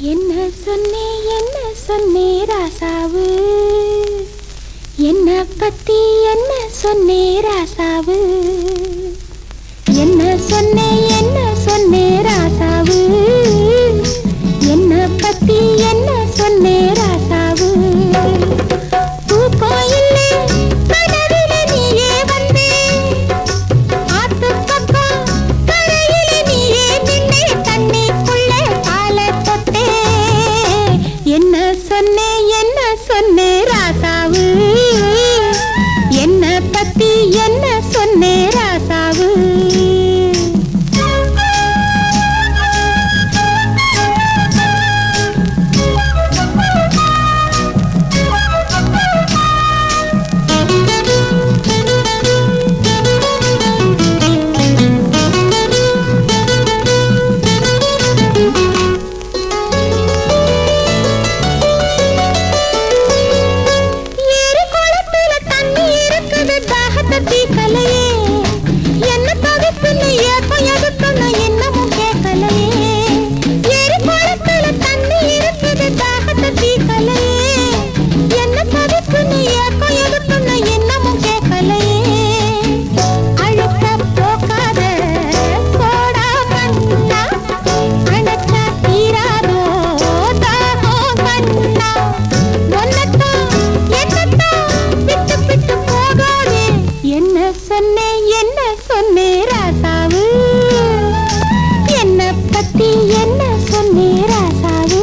என்ன சொன்னே ராசாவு, என்ன பத்தி என்ன சொன்னே ராசாவு, என்ன சொன்னே ராசாவு, என்ன பத்தி என்ன சொன்னே ராசாவு. பூக்கோயிலே கனவிலே நீயே வந்தே, ஆத்து பக்கம் கரையிலே நீயே நின்னே, தண்ணிக்குள்ளே காலை தொட்டே. என்ன சொன்னே ராசாவு, என்ன பத்தி என்ன சொன்னே ராசாவு. என்ன சொன்னே ராசாவு, என்ன பத்தி என்ன சொன்னே ராசாவு.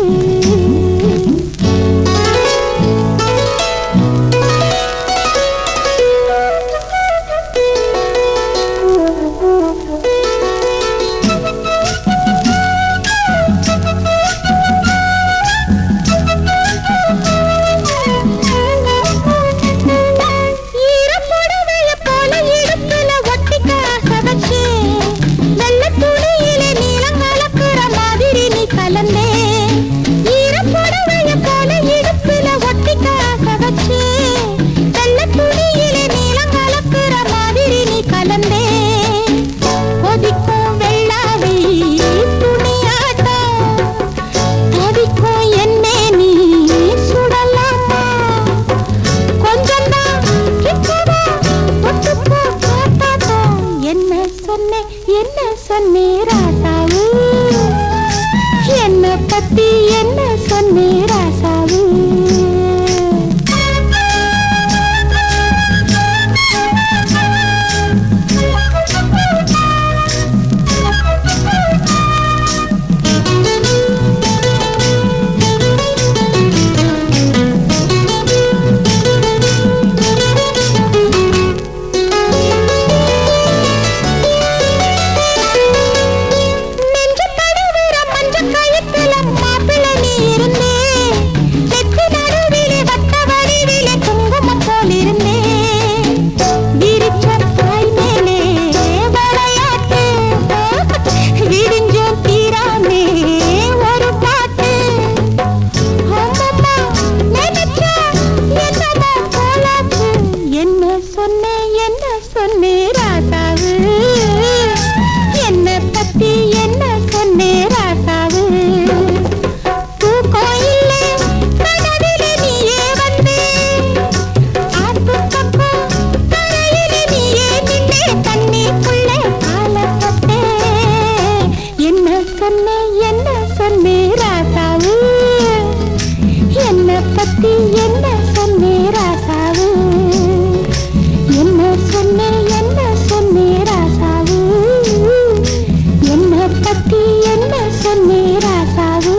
என்ன சொன்னே ராசாவு, என்ன பத்தி என்ன சொன்னே ராசாவு. என்ன சொன்னே ராசாவு, என்ன பத்தி என்ன சொன்னே ராசாவு. பூக்கோயிலே கனவிலே நீயே வந்தே, ஆத்து பக்கம் கரையிலே நீயே நின்னே, தண்ணிக்குள்ளே காலை தொட்டே. என்ன சொன்னே ராசாவு, என்ன பத்தி என்ன சொன்னே ராசாவு. என்ன சொன்னே ராசாவு, என்ன பத்தி என்ன சொன்னே ராசாவு.